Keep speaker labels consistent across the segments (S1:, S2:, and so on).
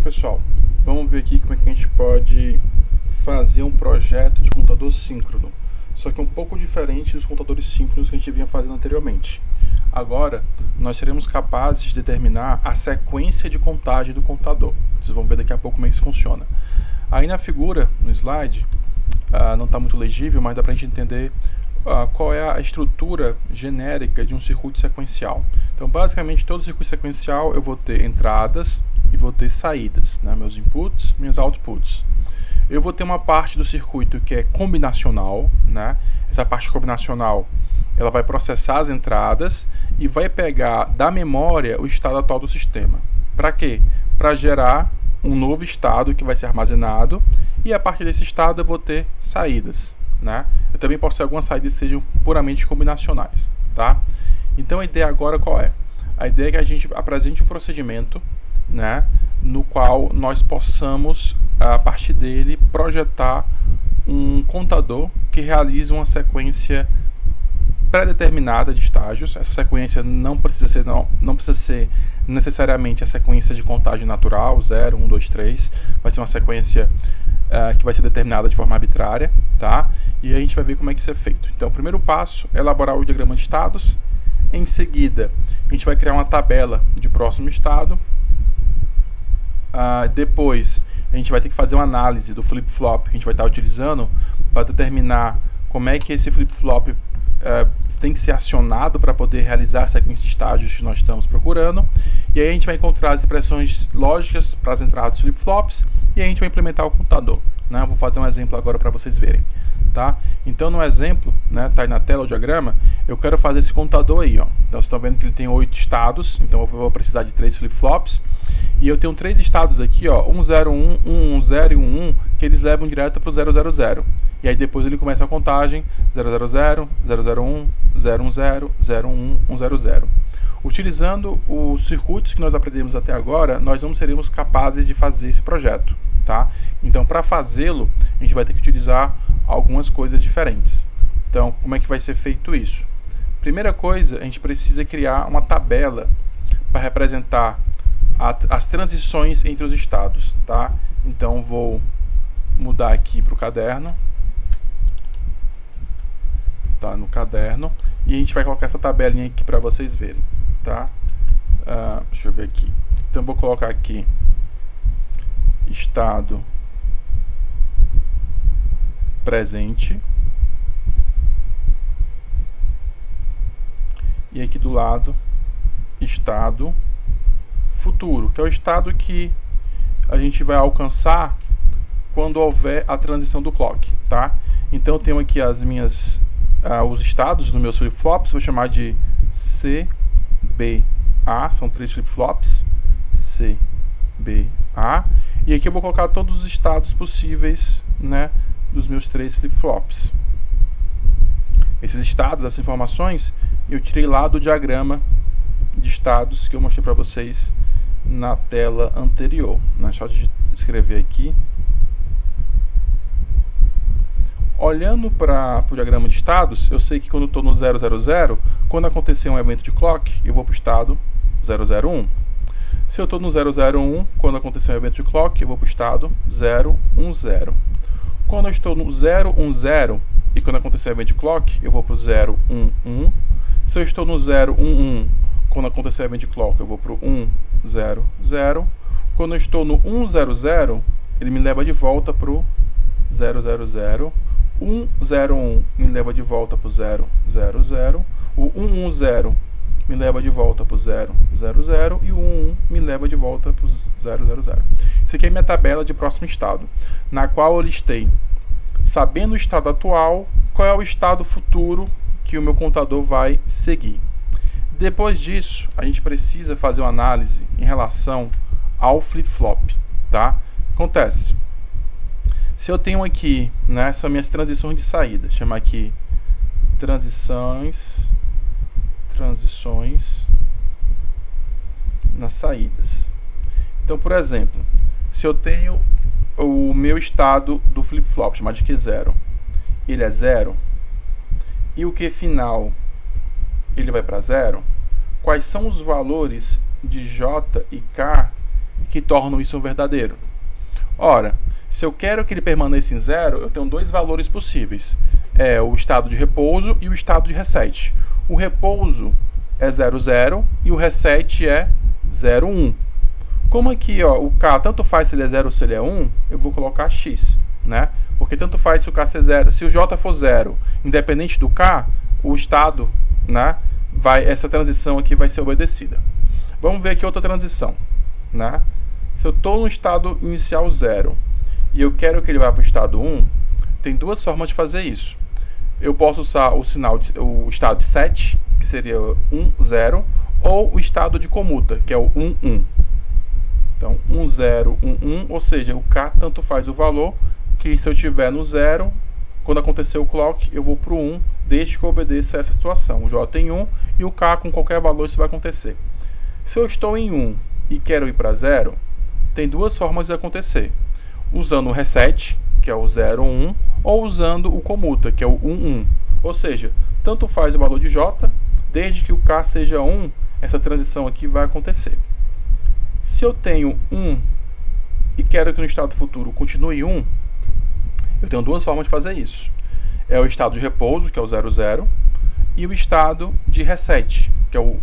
S1: pessoal, vamos ver aqui como é que a gente pode fazer um projeto de computador síncrono, só que um pouco diferente dos computadores síncronos que a gente vinha fazendo anteriormente. Agora, nós seremos capazes de determinar a sequência de contagem do computador. Vocês vão ver daqui a pouco como é que isso funciona. Aí na figura, no slide, não está muito legível, mas dá para a gente entender qual é a estrutura genérica de um circuito sequencial. Então, basicamente, todo circuito sequencial eu vou ter entradas e vou ter saídas, né? Meus inputs, meus outputs. Eu vou ter uma parte do circuito que é combinacional, né? Essa parte combinacional, ela vai processar as entradas e vai pegar da memória o estado atual do sistema. Para quê? Para gerar um novo estado que vai ser armazenado, e a partir desse estado eu vou ter saídas, né? Eu também posso ter algumas saídas que sejam puramente combinacionais, tá? Então a ideia agora qual é? A ideia é que a gente apresente um procedimento, né, no qual nós possamos, a partir dele, projetar um contador que realize uma sequência pré-determinada de estágios. Essa sequência não precisa ser necessariamente a sequência de contagem natural, 0, 1, 2, 3. Vai ser uma sequência que vai ser determinada de forma arbitrária, tá? E a gente vai ver como é que isso é feito. Então, o primeiro passo é elaborar o diagrama de estados. Em seguida, a gente vai criar uma tabela de próximo estado. Depois, a gente vai ter que fazer uma análise do flip-flop que a gente vai estar utilizando para determinar como é que esse flip-flop tem que ser acionado para poder realizar a sequência de estágios que nós estamos procurando. E aí a gente vai encontrar as expressões lógicas para as entradas dos flip-flops e a gente vai implementar o computador, né? Vou fazer um exemplo agora para vocês verem, tá? Então no exemplo, né, tá aí na tela o diagrama, eu quero fazer esse computador aí, ó. Então vocês estão vendo que ele tem 8 estados, então eu vou precisar de 3 flip-flops. E eu tenho 3 estados aqui, ó, 101, 110 e 11, que eles levam direto para o 000. E aí depois ele começa a contagem 000, 001, 010, 01, 100. Utilizando os circuitos que nós aprendemos até agora, nós não seremos capazes de fazer esse projeto, tá? Então, para fazê-lo, a gente vai ter que utilizar algumas coisas diferentes. Então, como é que vai ser feito isso? Primeira coisa, a gente precisa criar uma tabela para representar as transições entre os estados, tá? Então, vou mudar aqui para o caderno. Tá no caderno. E a gente vai colocar essa tabelinha aqui para vocês verem, tá? Deixa eu ver aqui. Então, vou colocar aqui estado presente. E aqui do lado, estado futuro, que é o estado que a gente vai alcançar quando houver a transição do clock, tá? Então eu tenho aqui os estados dos meus flip-flops, vou chamar de C, B, A, são 3 flip-flops, C, B, A, e aqui eu vou colocar todos os estados possíveis, né, dos meus 3 flip-flops. Esses estados, essas informações, eu tirei lá do diagrama de estados que eu mostrei para vocês na tela anterior, né? Só de escrever aqui. Olhando para o diagrama de estados, eu sei que quando eu estou no 000, quando acontecer um evento de clock, eu vou para o estado 001. Se eu estou no 001, quando acontecer um evento de clock, eu vou para o estado 010. Quando eu estou no 010 e quando acontecer um evento de clock, eu vou para o 011. Se eu estou no 011, quando acontecer um evento de clock, eu vou para o 100. Quando eu estou no 100, ele me leva de volta para o 000. 101 me leva de volta para o 000. O 110 me leva de volta para o 000 e o 11 me leva de volta para o 000. Isso aqui é minha tabela de próximo estado, na qual eu listei, sabendo o estado atual, qual é o estado futuro que o meu computador vai seguir. Depois disso, a gente precisa fazer uma análise em relação ao flip-flop, tá? Acontece, se eu tenho aqui, né, são minhas transições de saída, chama aqui transições nas saídas. Então, por exemplo, se eu tenho o meu estado do flip-flop, chamado de Q0, ele é 0, e o Q final ele vai para 0, quais são os valores de J e K que tornam isso um verdadeiro? Ora, se eu quero que ele permaneça em 0, eu tenho dois valores possíveis. É o estado de repouso e o estado de reset. O repouso é 0, 0 e o reset é 0, 1. Como aqui ó, o K tanto faz se ele é 0 ou se ele é 1, eu vou colocar X, né? Porque tanto faz se o K ser 0. Se o J for 0, independente do K, o estado, né, essa transição aqui vai ser obedecida. Vamos ver aqui outra transição, né? Se eu estou no estado inicial 0 e eu quero que ele vá para o estado 1, tem duas formas de fazer isso. Eu posso usar o estado de set, que seria 1, 0, ou o estado de comuta, que é o 1, 1. Então, 1, 0, 1, 1, ou seja, o K tanto faz o valor, que se eu estiver no 0, quando acontecer o clock, eu vou para o 1, desde que eu obedeça a essa situação. O J em 1 e o K com qualquer valor isso vai acontecer. Se eu estou em 1 e quero ir para 0, tem duas formas de acontecer. Usando o reset, que é o 0, 1, ou usando o comuta, que é o 1, 1. Ou seja, tanto faz o valor de J, desde que o K seja 1, essa transição aqui vai acontecer. Se eu tenho 1 e quero que no estado futuro continue 1, eu tenho duas formas de fazer isso. É o estado de repouso, que é o 0, 0, e o estado de reset, que é o...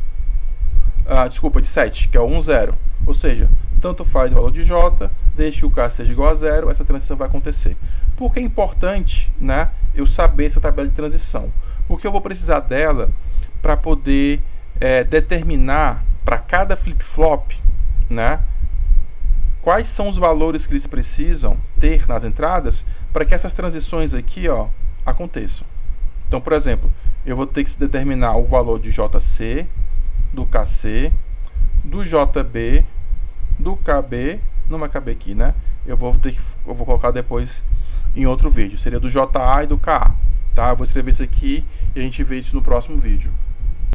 S1: de set, que é o 1, 0. Ou seja, tanto faz o valor de J, desde que o K seja igual a 0, essa transição vai acontecer. Por que é importante, né, eu saber essa tabela de transição? Porque eu vou precisar dela para poder determinar para cada flip-flop, né, quais são os valores que eles precisam ter nas entradas para que essas transições aqui ó, aconteçam. Então, por exemplo, eu vou ter que determinar o valor de JC, do KC, do JB, do KB, não vai caber aqui, né? Eu vou colocar depois em outro vídeo. Seria do JA e do KA, tá? Eu vou escrever isso aqui e a gente vê isso no próximo vídeo.